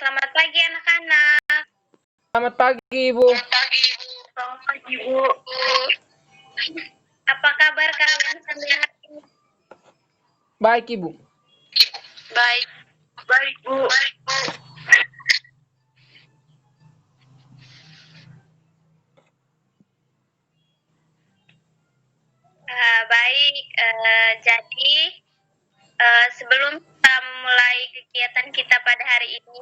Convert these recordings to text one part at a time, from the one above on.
Selamat pagi anak-anak. Selamat pagi, Ibu. Selamat pagi, Bu. Apa kabar kalian sampai hari ini? Baik, Ibu. Baik, Bu. Baik, jadi sebelum kita mulai kegiatan kita pada hari ini,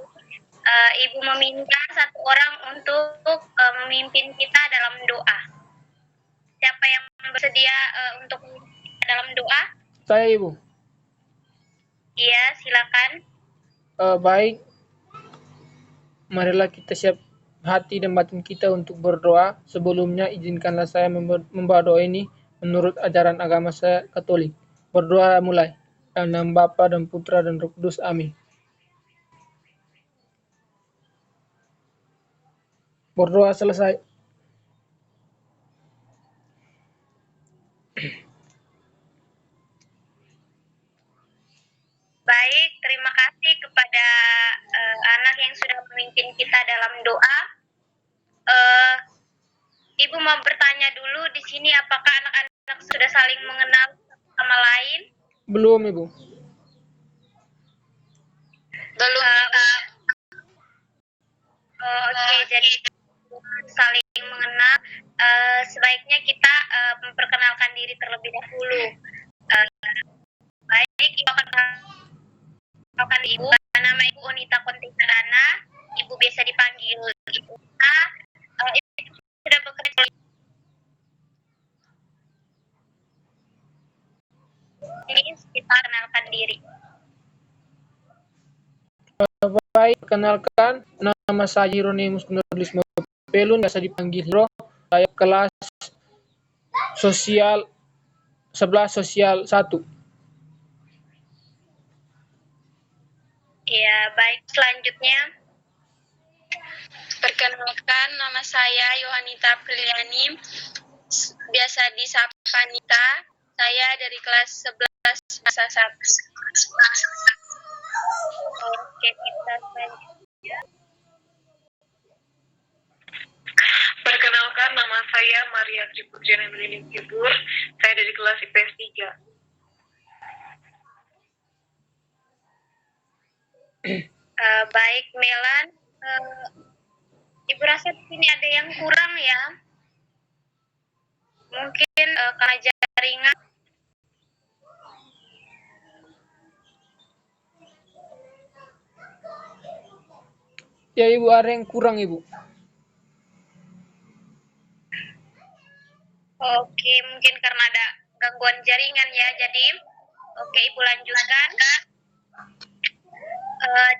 Ibu meminta satu orang untuk memimpin kita dalam doa. Siapa yang bersedia untuk memimpin kita dalam doa? Saya, Ibu. Iya, silakan. Baik. Marilah kita siap hati dan batin kita untuk berdoa. Sebelumnya, izinkanlah saya membawa doa ini menurut ajaran agama saya Katolik. Berdoa mulai. Dalam nama Bapa dan Putra dan Roh Kudus. Amin. Berdoa selesai. Baik, terima kasih kepada anak yang sudah memimpin kita dalam doa. Ibu mau bertanya dulu di sini, apakah anak-anak sudah saling mengenal satu sama lain? Belum, Ibu. Belum. Oke, jadi saling mengenal. Sebaiknya kita memperkenalkan diri terlebih dahulu. Baik, Ibu akan mengenalkan Ibu. Nama Ibu Onita Kontisadana. Ibu biasa dipanggil Ibu. Ibu sudah bekerja ini, kita kenalkan diri. Baik, perkenalkan, nama saya Hieronymus Cornelis Mapelun, biasa dipanggil Hiro. Saya kelas sosial 11 sosial 1. Ya, baik, selanjutnya. Perkenalkan, nama saya Yohanita Priliani, biasa disapa Nita. Saya dari kelas 11 masa 1. Oke, kita selanjutnya. Perkenalkan, nama saya Maria Tripudjana Melini Kibur. Saya dari kelas IPS 3. Baik, Melan. Ibu rasa di sini ada yang kurang ya. Mungkin karena jaringan. Ya, Ibu, ada yang kurang, Ibu. Oke, mungkin karena ada gangguan jaringan ya. Jadi, oke, Ibu lanjutkan.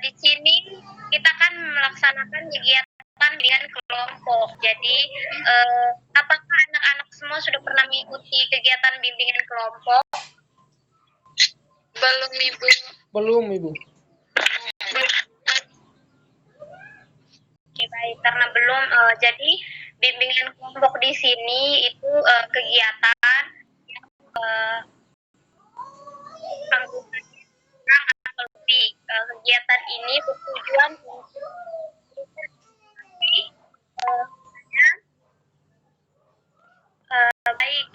Di sini kita kan melaksanakan kegiatan dengan kelompok. Jadi, apakah anak-anak semua sudah pernah mengikuti kegiatan bimbingan kelompok? Belum, Ibu. Belum, Ibu. Oke, baik, karena belum. Jadi bimbingan kelompok di sini itu kegiatan yang anggotanya atau lebih. Kegiatan ini bertujuan untuk baik.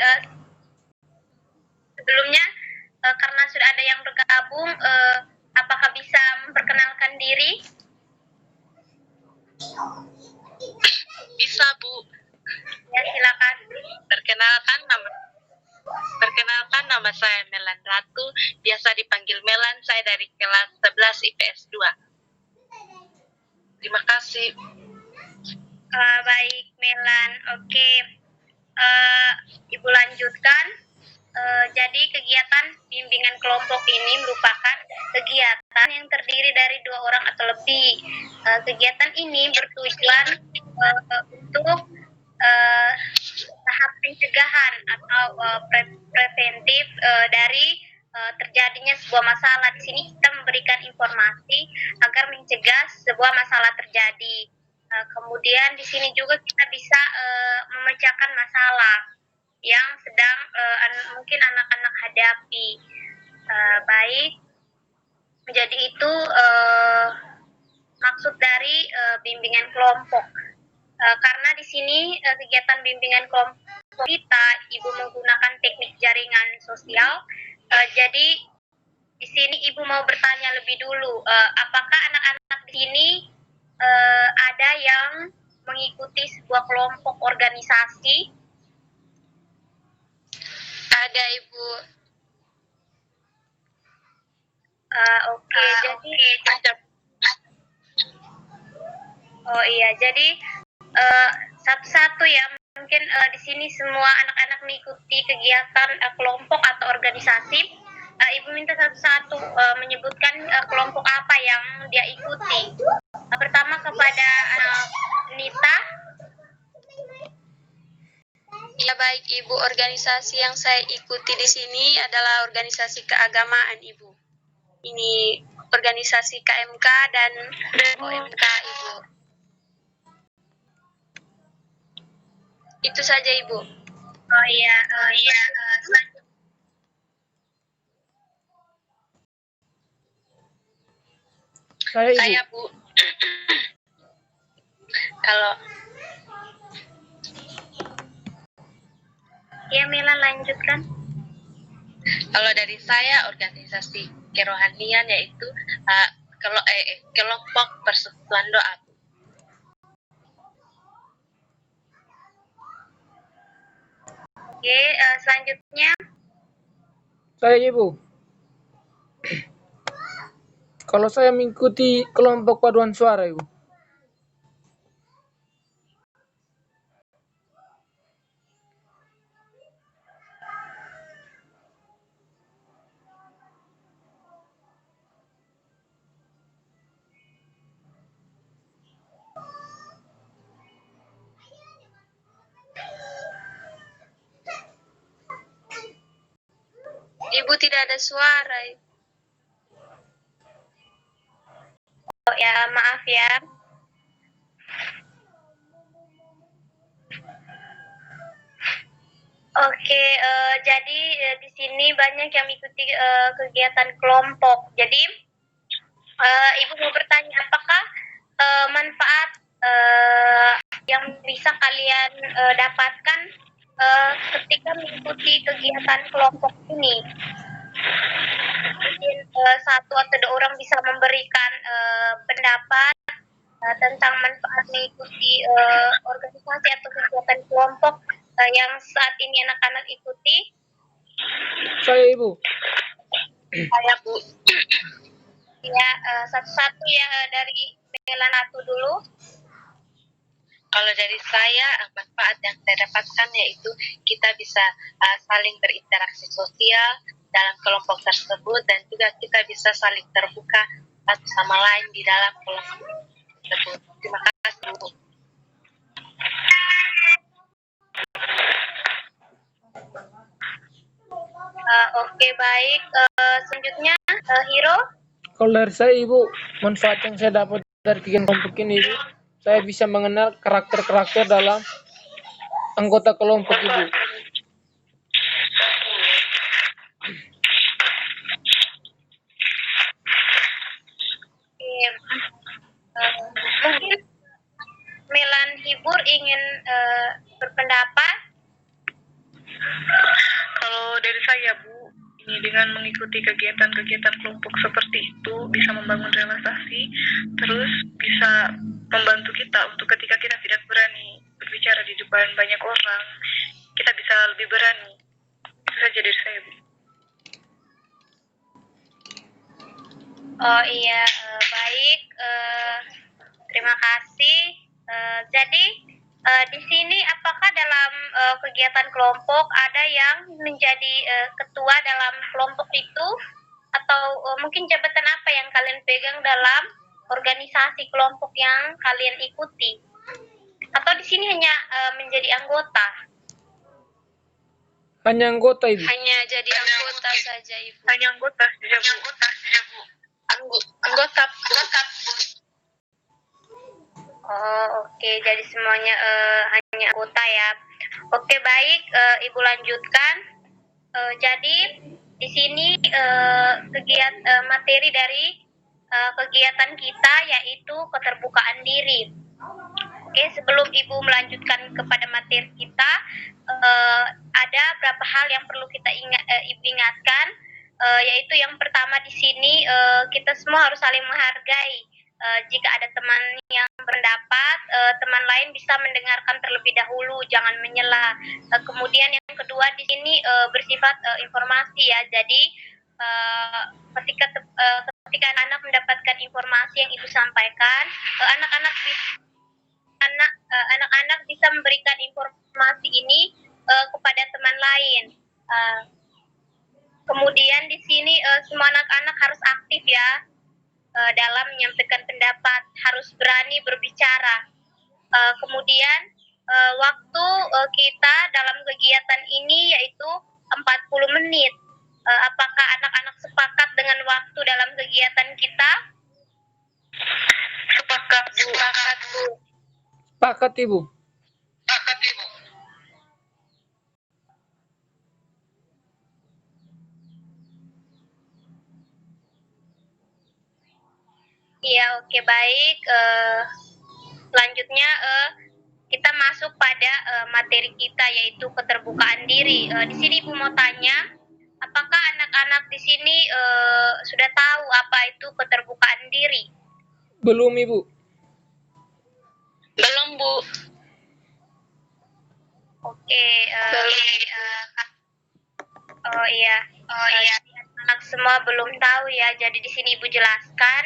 Sebelumnya karena sudah ada yang bergabung, apakah bisa memperkenalkan diri? Bisa, Bu. Ya, silakan. Perkenalkan, nama saya Melan Ratu, biasa dipanggil Melan. Saya dari kelas 11 IPS 2. Terima kasih. Baik, Melan. Oke. Ibu lanjutkan. Jadi kegiatan bimbingan kelompok ini merupakan kegiatan yang terdiri dari 2 orang atau lebih. Kegiatan ini bertujuan untuk tahap pencegahan atau preventif dari terjadinya sebuah masalah. Di sini kita memberikan informasi agar mencegah sebuah masalah terjadi. Kemudian di sini juga kita bisa memecahkan masalah yang sedang mungkin anak-anak hadapi. Baik, jadi itu maksud dari dari bimbingan kelompok. Karena di sini kegiatan bimbingan kelompok kita, Ibu menggunakan teknik jaringan sosial. Jadi di sini Ibu mau bertanya lebih dulu, apakah anak-anak di sini ada yang mengikuti sebuah kelompok organisasi? Ada, Ibu. Oke, jadi ada. oh iya, jadi satu-satu ya, mungkin di sini semua anak-anak mengikuti kegiatan kelompok atau organisasi. Ibu minta satu-satu menyebutkan kelompok apa yang dia ikuti. Pertama kepada Nita. Ya baik, Ibu. Organisasi yang saya ikuti di sini adalah organisasi keagamaan, Ibu. Ini organisasi KMK dan OMK, Ibu. Itu saja, Ibu. Oh iya, Saya, Ibu. Bu. Kalau ya Milan lanjutkan. kalau dari saya, organisasi kerohanian yaitu kelompok persekutuan doa. Oke, selanjutnya. Saya, Ibu. Kalau saya mengikuti kelompok paduan suara, Ibu. Ibu tidak ada suara. Oh ya, maaf ya. Oke, jadi di sini banyak yang mengikuti kegiatan kelompok. Jadi Ibu mau bertanya, apakah manfaat yang bisa kalian dapatkan ketika mengikuti kegiatan kelompok ini? Mungkin satu atau dua orang bisa memberikan pendapat tentang manfaat mengikuti organisasi atau kegiatan kelompok yang saat ini anak-anak ikuti. Saya, Ibu. Saya, Bu. Ya, satu-satu ya, dari Melanatu dulu. Kalau dari saya, manfaat yang saya dapatkan yaitu kita bisa saling berinteraksi sosial dalam kelompok tersebut, dan juga kita bisa saling terbuka satu sama lain di dalam kelompok tersebut. Terima kasih, Bu. Oke, baik. Selanjutnya, Hiro. Kalau dari saya, Ibu, manfaat yang saya dapat dari kegiatan kelompok ini, Ibu, saya bisa mengenal karakter-karakter dalam anggota kelompok, Ibu. Mungkin Melan Hibur ingin berpendapat. Kalau dari saya, Bu, ini dengan mengikuti kegiatan-kegiatan kelompok seperti itu bisa membangun relasi, terus bisa membantu kita untuk ketika kita tidak berani berbicara di depan banyak orang, kita bisa lebih berani. Itu saja dari saya, Bu. Oh iya, baik. Terima kasih. Jadi di sini apakah dalam kegiatan kelompok ada yang menjadi ketua dalam kelompok itu, atau mungkin jabatan apa yang kalian pegang dalam organisasi kelompok yang kalian ikuti, atau di sini hanya menjadi anggota? Hanya anggota, Ibu. Hanya jadi anggota saja, Ibu. Hanya anggota saja, Bu. Anggota. Oh, oke. Jadi semuanya hanya anggota ya. Oke, baik. Ibu lanjutkan. Jadi di sini kegiatan materi dari kegiatan kita yaitu keterbukaan diri. Oke, sebelum Ibu melanjutkan kepada materi kita, ada beberapa hal yang perlu kita Ibu ingatkan, yaitu yang pertama di sini kita semua harus saling menghargai. Jika ada teman yang berpendapat, teman lain bisa mendengarkan terlebih dahulu, jangan menyela. Kemudian yang kedua di sini bersifat informasi ya, jadi ketika anak mendapatkan informasi yang Ibu sampaikan, anak-anak bisa memberikan informasi ini kepada teman lain. Kemudian di sini semua anak-anak harus aktif ya dalam menyampaikan pendapat, harus berani berbicara. Kemudian waktu kita dalam kegiatan ini yaitu 40 menit. Apakah anak-anak sepakat dengan waktu dalam kegiatan kita? Sepakat, Bu. Sepakat, Ibu. Iya, oke, baik. Selanjutnya kita masuk pada materi kita yaitu keterbukaan diri. Di sini Ibu mau tanya, apakah anak-anak di sini sudah tahu apa itu keterbukaan diri? Belum, Ibu. Belum, Bu. Oke. Oh iya. Anak semua belum tahu ya. Jadi di sini Ibu jelaskan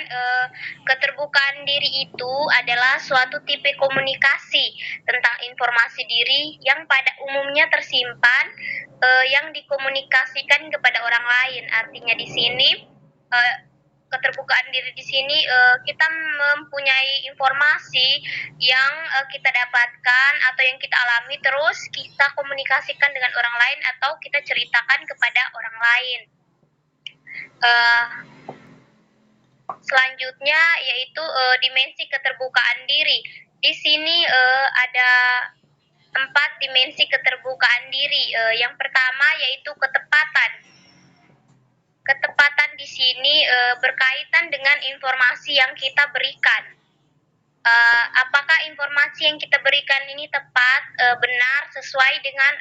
keterbukaan diri itu adalah suatu tipe komunikasi tentang informasi diri yang pada umumnya tersimpan yang dikomunikasikan kepada orang lain. Artinya di sini keterbukaan diri di sini kita mempunyai informasi yang kita dapatkan atau yang kita alami, terus kita komunikasikan dengan orang lain atau kita ceritakan kepada orang lain. Selanjutnya yaitu dimensi keterbukaan diri. Di sini ada 4 dimensi keterbukaan diri. Yang pertama yaitu ketepatan. Ketepatan di sini berkaitan dengan informasi yang kita berikan. Apakah informasi yang kita berikan ini tepat, benar, sesuai dengan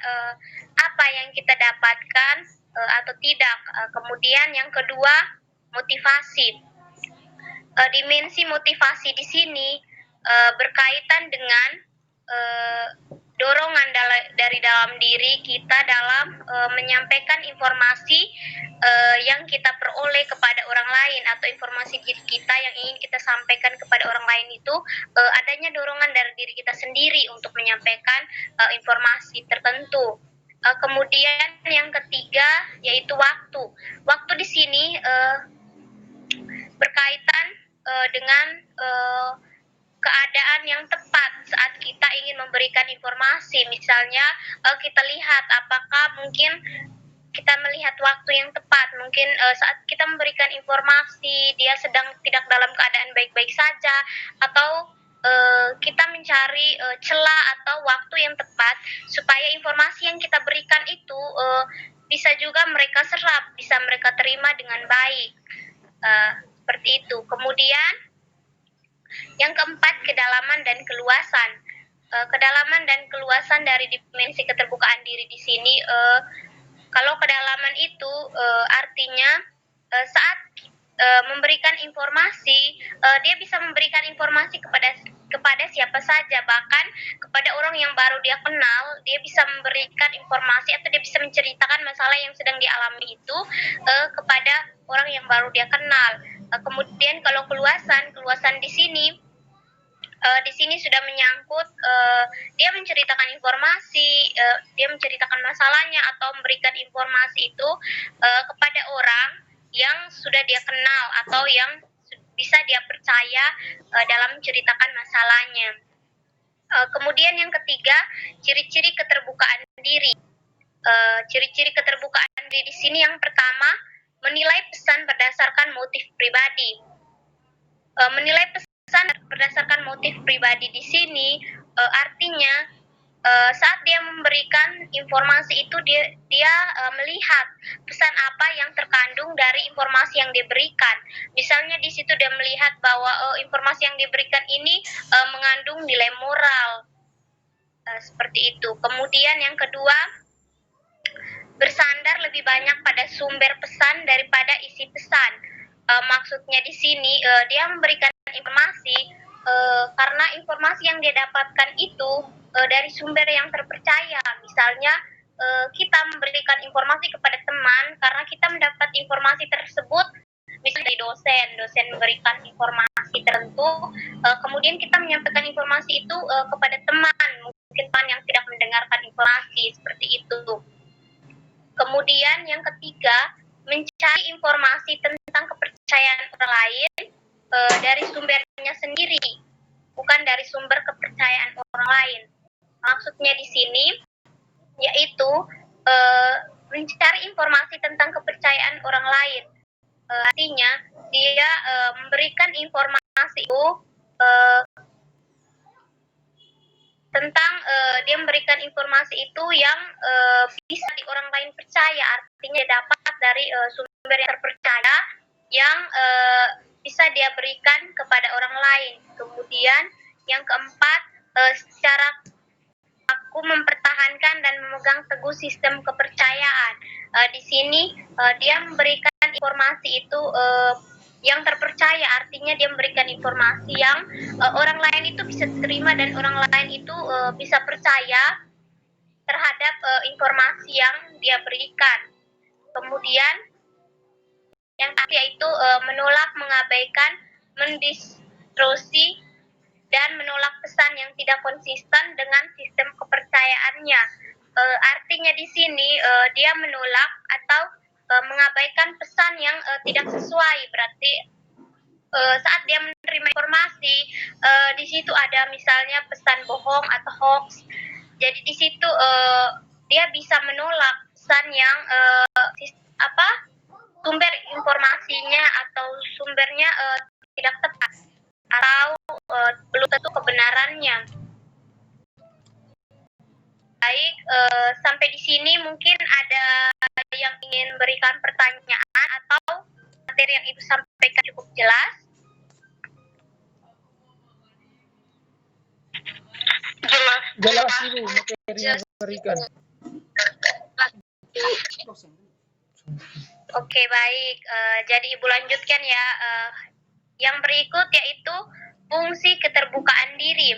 apa yang kita dapatkan atau tidak. Kemudian yang kedua, motivasi. Dimensi motivasi di sini berkaitan dengan dorongan dari dalam diri kita dalam menyampaikan informasi yang kita peroleh kepada orang lain atau informasi diri kita yang ingin kita sampaikan kepada orang lain itu adanya dorongan dari diri kita sendiri untuk menyampaikan informasi tertentu. Kemudian yang ketiga yaitu waktu. Waktu di sini berkaitan dengan keadaan yang tepat saat kita ingin memberikan informasi. Misalnya kita lihat apakah mungkin kita melihat waktu yang tepat, mungkin saat kita memberikan informasi dia sedang tidak dalam keadaan baik-baik saja, atau kita mencari celah atau waktu yang tepat supaya informasi yang kita berikan itu bisa juga mereka serap, bisa mereka terima dengan baik. Seperti itu. Kemudian yang keempat, kedalaman dan keluasan. Kedalaman dan keluasan dari dimensi keterbukaan diri di sini, kalau kedalaman itu artinya saat memberikan informasi, dia bisa memberikan informasi kepada siapa saja, bahkan kepada orang yang baru dia kenal, dia bisa memberikan informasi atau dia bisa menceritakan masalah yang sedang dialami itu kepada orang yang baru dia kenal. Kemudian kalau keluasan di sini sudah menyangkut dia menceritakan informasi, dia menceritakan masalahnya atau memberikan informasi itu kepada orang yang sudah dia kenal atau yang bisa dia percaya dalam menceritakan masalahnya. Kemudian yang ketiga, ciri-ciri keterbukaan diri. Ciri-ciri keterbukaan diri di sini yang pertama, menilai pesan berdasarkan motif pribadi. Menilai pesan berdasarkan motif pribadi di sini artinya saat dia memberikan informasi itu dia melihat pesan apa yang terkandung dari informasi yang diberikan. Misalnya di situ dia melihat bahwa informasi yang diberikan ini mengandung nilai moral, seperti itu. Kemudian yang kedua, bersandar lebih banyak pada sumber pesan daripada isi pesan. Maksudnya di sini dia memberikan informasi karena informasi yang dia dapatkan itu dari sumber yang terpercaya. Misalnya kita memberikan informasi kepada teman karena kita mendapat informasi tersebut misalnya dari dosen memberikan informasi tertentu, kemudian kita menyampaikan informasi itu kepada teman, mungkin teman yang tidak mendengarkan informasi, seperti itu. Kemudian yang ketiga, mencari informasi tentang kepercayaan orang lain dari sumbernya sendiri, bukan dari sumber kepercayaan orang lain. Maksudnya di sini yaitu mencari informasi tentang kepercayaan orang lain. Artinya dia memberikan informasi itu tentang dia memberikan informasi itu yang bisa di orang lain percaya, artinya dapat dari sumber yang terpercaya yang bisa dia berikan kepada orang lain. Kemudian yang keempat, secara aku mempertahankan dan memegang teguh sistem kepercayaan. Di sini dia memberikan informasi itu yang terpercaya, artinya dia memberikan informasi yang orang lain itu bisa terima dan orang lain itu bisa percaya terhadap informasi yang dia berikan. Kemudian yang terakhir yaitu menolak, mengabaikan, mendistorsi dan menolak pesan yang tidak konsisten dengan sistem kepercayaannya. Artinya di sini dia menolak atau mengabaikan pesan yang tidak sesuai. Berarti saat dia menerima informasi di situ ada misalnya pesan bohong atau hoax. Jadi di situ dia bisa menolak pesan yang sumber informasinya atau sumbernya tidak tepat atau belum tentu kebenarannya. Baik, sampai di sini mungkin ada yang ingin berikan pertanyaan atau materi yang Ibu sampaikan cukup jelas? Jelas Ibu materi yang diberikan. Oke, baik. Jadi Ibu lanjutkan ya. Yang berikut yaitu fungsi keterbukaan diri.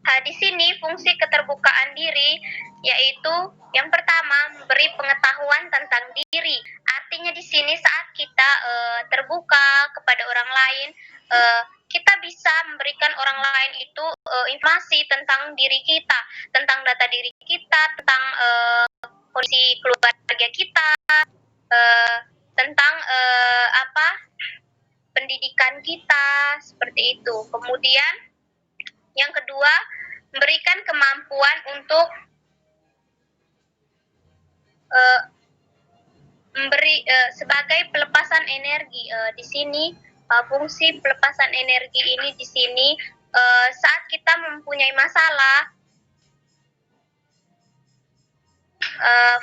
Di sini fungsi keterbukaan diri yaitu yang pertama memberi pengetahuan tentang diri. Artinya di sini saat kita terbuka kepada orang lain, kita bisa memberikan orang lain itu informasi tentang diri kita, tentang data diri kita, tentang kondisi keluarga kita, tentang pendidikan kita, seperti itu. Kemudian yang kedua, memberikan kemampuan untuk sebagai pelepasan energi. Di sini fungsi pelepasan energi ini di sini saat kita mempunyai masalah,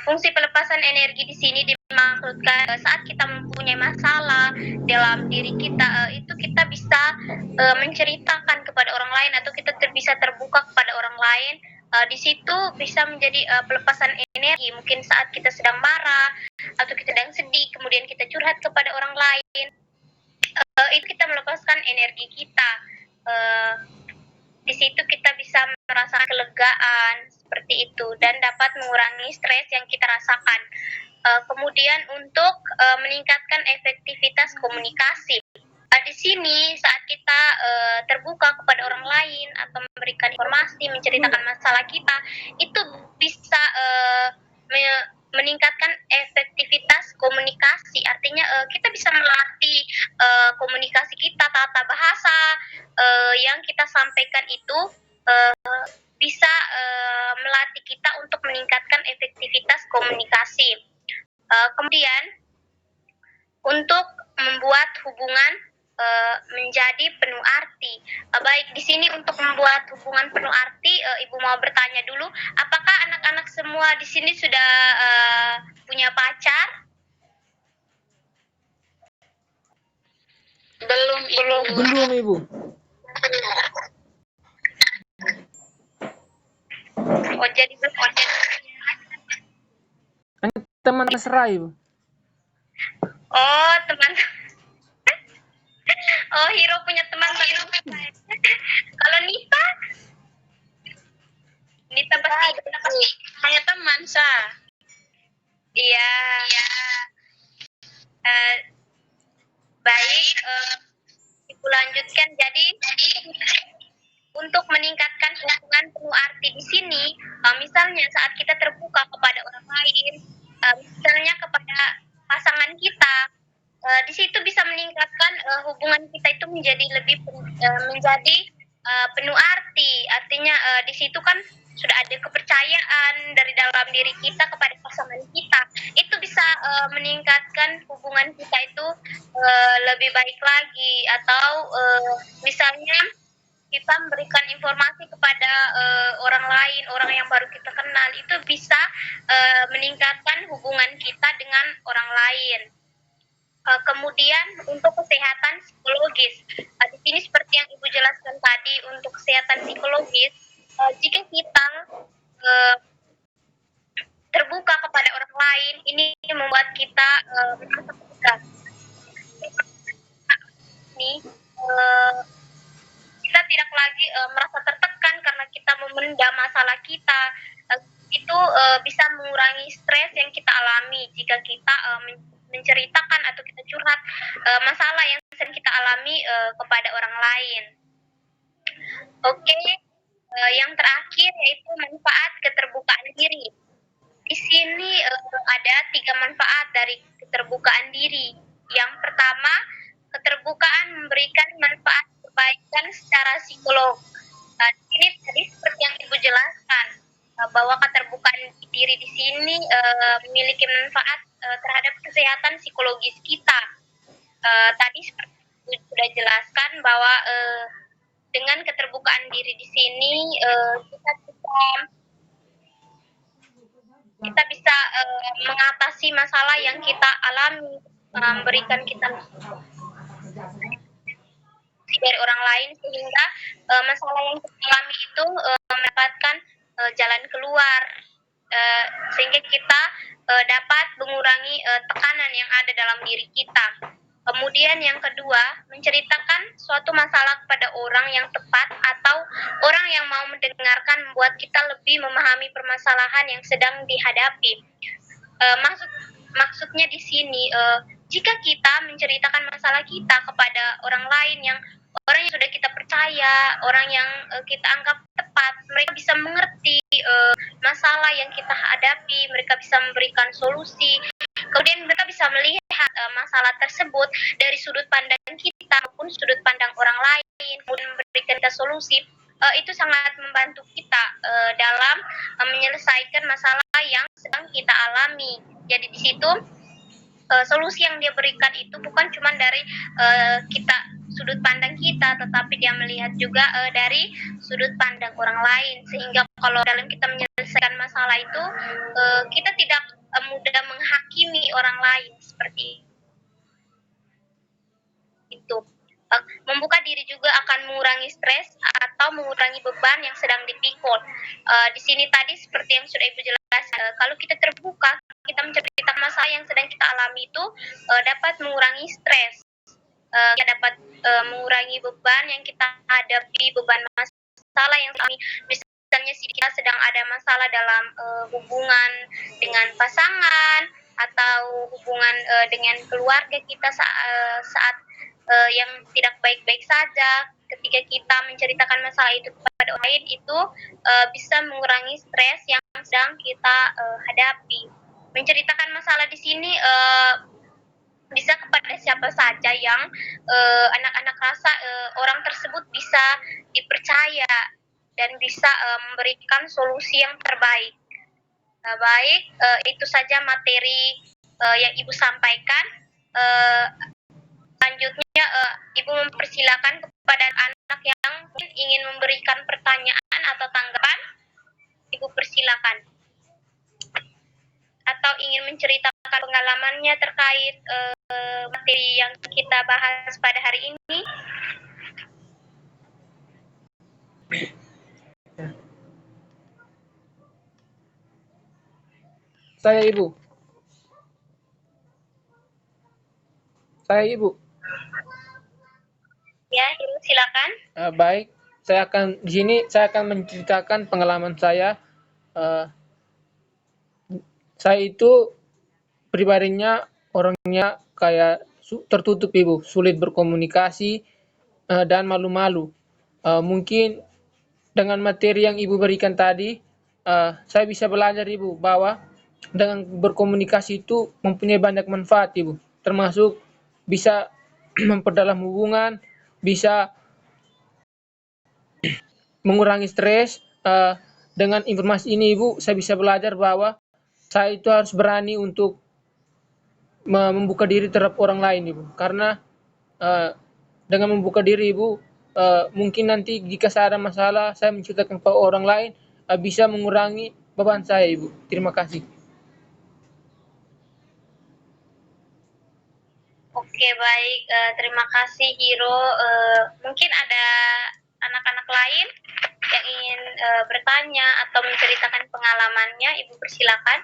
fungsi pelepasan energi di sini dimaksudkan saat kita mempunyai masalah dalam diri kita, itu kita bisa menceritakan kepada orang lain atau kita bisa terbuka kepada orang lain. Di situ bisa menjadi pelepasan energi. Mungkin saat kita sedang marah atau kita sedang sedih, kemudian kita curhat kepada orang lain, itu kita melepaskan energi kita. Di situ kita bisa merasakan kelegaan seperti itu dan dapat mengurangi stres yang kita rasakan. Kemudian untuk meningkatkan efektivitas komunikasi. Di sini saat kita terbuka kepada orang lain atau memberikan informasi, menceritakan masalah kita, itu bisa meningkatkan efektivitas komunikasi. Artinya kita bisa melatih komunikasi kita, tata bahasa yang kita sampaikan itu bisa melatih kita untuk meningkatkan efektivitas komunikasi. Kemudian untuk membuat hubungan menjadi penuh arti. Baik, di sini untuk membuat hubungan penuh arti, Ibu mau bertanya dulu, apakah anak-anak semua di sini sudah punya pacar? Belum, Ibu. Belum, Ibu. Oh, jadi belum. Hanya teman mesra, Ibu. Oh, teman. Oh, Hiro punya teman. Kalau Nita? Nita pasti. Hanya teman, Sa. Iya. Baik, Ibu lanjutkan. Jadi untuk meningkatkan hubungan penuh arti di sini, misalnya saat kita terbuka kepada orang lain, misalnya kepada pasangan kita, di situ bisa meningkatkan hubungan kita itu menjadi lebih menjadi penuh arti. Artinya di situ kan sudah ada kepercayaan dari dalam diri kita kepada pasangan kita. Itu bisa meningkatkan hubungan kita itu lebih baik lagi. Atau misalnya kita memberikan informasi kepada orang lain, orang yang baru kita kenal, itu bisa meningkatkan hubungan kita dengan orang lain. Kemudian untuk kesehatan psikologis, di sini seperti yang Ibu jelaskan tadi, untuk kesehatan psikologis, jika kita terbuka kepada orang lain, ini membuat kita merasa terbuka. Ini kita tidak lagi merasa tertekan karena kita memendam masalah kita. Itu bisa mengurangi stres yang kita alami jika kita menceritakan atau kita curhat masalah yang sedang kita alami kepada orang lain. Oke, yang terakhir yaitu manfaat keterbukaan diri. Di sini ada 3 manfaat dari keterbukaan diri. Yang pertama, keterbukaan memberikan manfaat kebaikan secara psikolog. Ini tadi seperti yang Ibu jelaskan, bahwa keterbukaan diri di sini memiliki manfaat terhadap kesehatan psikologis kita. Tadi seperti Ibu sudah jelaskan bahwa dengan keterbukaan diri di sini kita bisa mengatasi masalah yang kita alami, memberikan kita dari orang lain, sehingga masalah yang kita alami itu mendapatkan jalan keluar, sehingga kita dapat mengurangi tekanan yang ada dalam diri kita. Kemudian yang kedua, menceritakan suatu masalah kepada orang yang tepat atau orang yang mau mendengarkan membuat kita lebih memahami permasalahan yang sedang dihadapi. Maksudnya di sini, jika kita menceritakan masalah kita kepada orang yang sudah kita percaya, orang yang kita anggap tepat, mereka bisa mengerti masalah yang kita hadapi, mereka bisa memberikan solusi. Kemudian mereka bisa melihat masalah tersebut dari sudut pandang kita maupun sudut pandang orang lain, kemudian memberikan kita solusi. Itu sangat membantu kita dalam menyelesaikan masalah yang sedang kita alami. Jadi di situ solusi yang dia berikan itu bukan cuma dari kita sudut pandang kita, tetapi dia melihat juga dari sudut pandang orang lain, sehingga kalau dalam kita menyelesaikan masalah itu kita tidak mudah menghakimi orang lain seperti itu. Membuka diri juga akan mengurangi stres atau mengurangi beban yang sedang dipikul. Di sini tadi seperti yang sudah Ibu jelaskan, kalau kita terbuka, kita menceritakan masalah yang sedang kita alami itu dapat mengurangi stres, dapat mengurangi beban yang kita hadapi, beban masalah yang kami, misalnya kita sedang ada masalah dalam hubungan dengan pasangan atau hubungan dengan keluarga kita saat yang tidak baik-baik saja. Ketika kita menceritakan masalah itu kepada orang lain, itu bisa mengurangi stres yang sedang kita hadapi. Menceritakan masalah di sini bisa kepada siapa saja yang anak-anak rasa orang tersebut bisa dipercaya dan bisa memberikan solusi yang terbaik. Baik, itu saja materi yang Ibu sampaikan. Selanjutnya, Ibu mempersilakan kepada anak yang ingin memberikan pertanyaan atau tanggapan. Ibu persilakan. Atau ingin menceritakan pengalamannya terkait materi yang kita bahas pada hari ini. Saya Ibu. Ya, Ibu silakan. Baik, di sini saya akan menceritakan pengalaman saya. Saya itu pribadinya orangnya kayak tertutup Ibu, sulit berkomunikasi dan malu-malu. Mungkin dengan materi yang Ibu berikan tadi, saya bisa belajar Ibu bahwa dengan berkomunikasi itu mempunyai banyak manfaat Ibu, termasuk bisa memperdalam hubungan, bisa mengurangi stres. Dengan informasi ini Ibu, saya bisa belajar bahwa saya itu harus berani untuk membuka diri terhadap orang lain Ibu, karena dengan membuka diri Ibu, mungkin nanti jika saya ada masalah, saya menceritakan ke orang lain, bisa mengurangi beban saya Ibu. Terima kasih. Oke, baik. Terima kasih Hiro. Mungkin ada anak-anak lain yang ingin bertanya atau menceritakan pengalamannya. Ibu persilakan.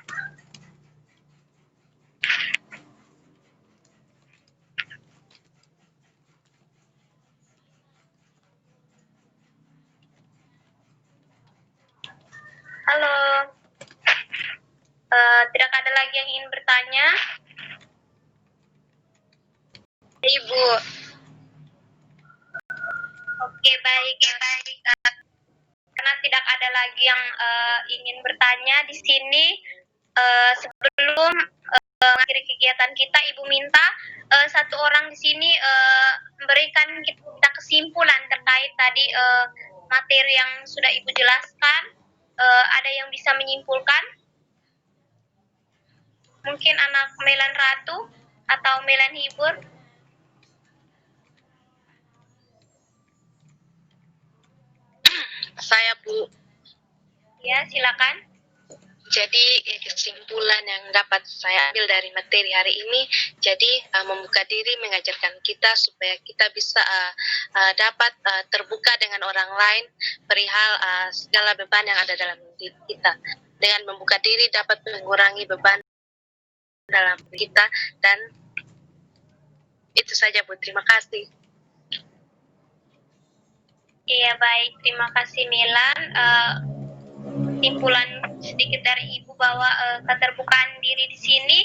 Halo. Tidak ada lagi yang ingin bertanya? Ibu. Oke, baik. Karena tidak ada lagi yang ingin bertanya di sini, sebelum mengakhiri kegiatan kita, Ibu minta satu orang di sini memberikan kita kesimpulan terkait tadi materi yang sudah Ibu jelaskan. Ada yang bisa menyimpulkan? Mungkin anak Melan Ratu atau Melan Hibur? Saya Bu. Ya, silakan. Jadi kesimpulan yang dapat saya ambil dari materi hari ini, jadi membuka diri mengajarkan kita supaya kita bisa dapat terbuka dengan orang lain perihal segala beban yang ada dalam diri kita. Dengan membuka diri dapat mengurangi beban dalam diri kita, dan itu saja Bu. Terima kasih. Iya, baik. Terima kasih Milan. Kesimpulan sedikit dari Ibu bahwa keterbukaan diri di sini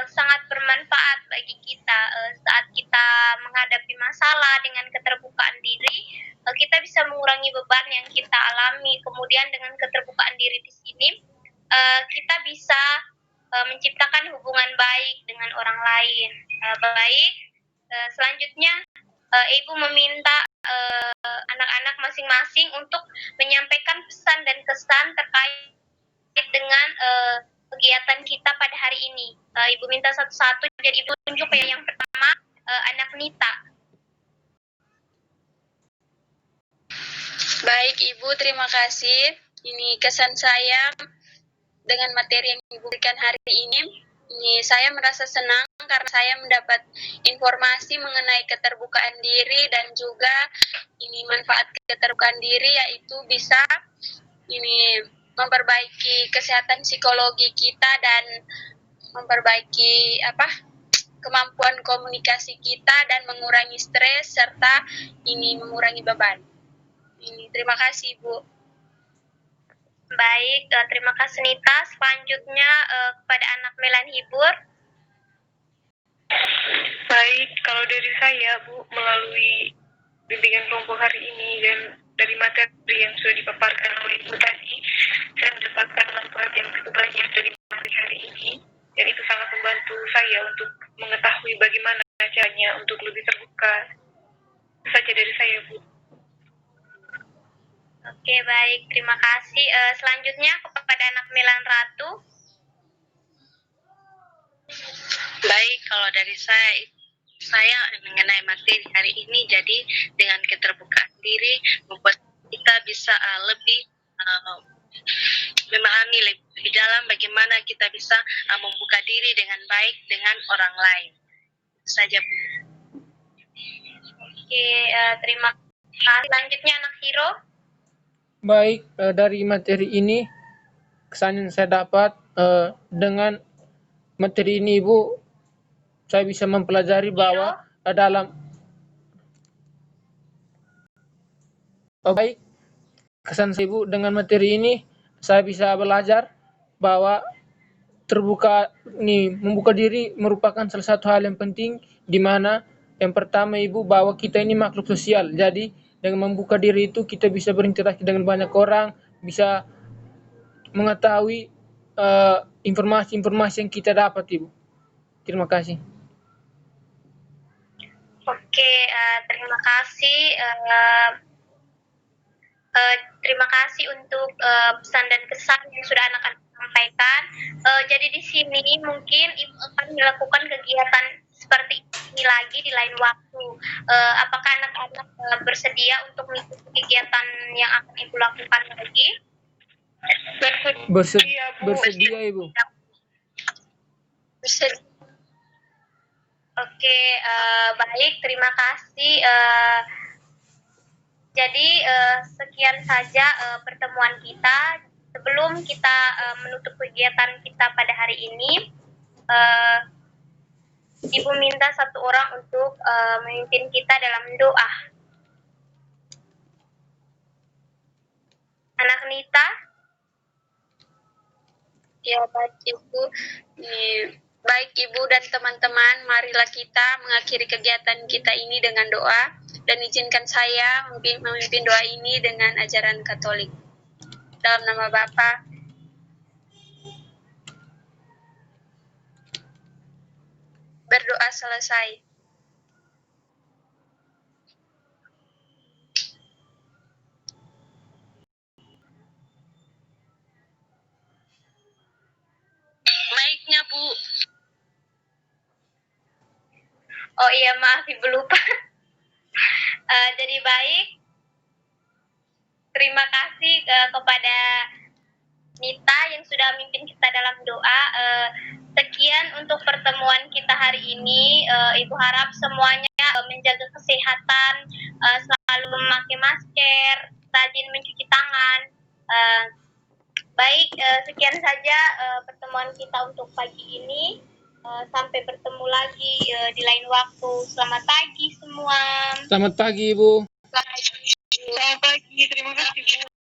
sangat bermanfaat bagi kita. Saat kita menghadapi masalah dengan keterbukaan diri, kita bisa mengurangi beban yang kita alami. Kemudian dengan keterbukaan diri di sini, kita bisa menciptakan hubungan baik dengan orang lain. Baik. Selanjutnya, Ibu meminta anak-anak masing-masing untuk menyampaikan pesan dan kesan terkait dengan kegiatan kita pada hari ini. Ibu minta satu-satu, jadi Ibu tunjuk yang pertama, anak Nita. Baik Ibu, terima kasih. Ini kesan saya dengan materi yang Ibu berikan hari ini. Saya merasa senang karena saya mendapat informasi mengenai keterbukaan diri, dan juga ini manfaat keterbukaan diri yaitu bisa ini memperbaiki kesehatan psikologi kita dan memperbaiki kemampuan komunikasi kita dan mengurangi stres serta ini mengurangi beban. Terima kasih Bu. Baik, terima kasih Nita. Selanjutnya kepada anak Melan Hibur. Baik, kalau dari saya Bu, melalui bimbingan kelompok hari ini dan dari materi yang sudah dipaparkan oleh Ibu tadi, saya mendapatkan manfaat yang cukup banyak dari materi hari ini, dan itu sangat membantu saya untuk mengetahui bagaimana caranya untuk lebih terbuka. Itu saja dari saya Bu. Oke, baik. Terima kasih. Selanjutnya kepada anak Melan Ratu. Baik, kalau dari saya saya mengenai materi hari ini. Jadi dengan keterbukaan diri membuat kita bisa lebih memahami lebih dalam bagaimana kita bisa membuka diri dengan baik dengan orang lain. Itu saja, Bu. Oke, terima kasih. Selanjutnya anak Hiro. Baik, dari materi ini kesan yang saya dapat dengan materi ini Ibu, saya bisa mempelajari bahwa dalam baik, kesan saya Ibu dengan materi ini saya bisa belajar bahwa membuka diri merupakan salah satu hal yang penting, di mana yang pertama Ibu bahwa kita ini makhluk sosial. Jadi dengan membuka diri itu kita bisa berinteraksi dengan banyak orang, bisa mengetahui informasi-informasi yang kita dapat Ibu. Terima kasih. Oke, terima kasih. Terima kasih untuk pesan dan kesan yang sudah anak-anak sampaikan. Jadi di sini mungkin Ibu akan melakukan kegiatan seperti ini lagi di lain waktu. Apakah anak-anak bersedia untuk mengikuti kegiatan yang akan Ibu lakukan lagi? Bersedia Ibu. Bersedia. Oke, baik, terima kasih. Jadi sekian saja pertemuan kita. Sebelum kita menutup kegiatan kita pada hari ini, Ibu minta satu orang untuk memimpin kita dalam doa. Anak Nita? Ya, baik Ibu. Baik Ibu dan teman-teman, marilah kita mengakhiri kegiatan kita ini dengan doa, dan izinkan saya memimpin doa ini dengan ajaran Katolik. Dalam nama Bapa, berdoa selesai. Baiknya Bu. Oh iya, maaf Ibu lupa. Jadi baik, terima kasih kepada Nita yang sudah memimpin kita dalam doa. Sekian untuk pertemuan kita hari ini. Ibu harap semuanya menjaga kesehatan, selalu memakai masker, rajin mencuci tangan. Baik, sekian saja pertemuan kita untuk pagi ini. Sampai bertemu lagi di lain waktu. Selamat pagi semua. Selamat pagi Ibu. Selamat pagi, terima kasih Bu.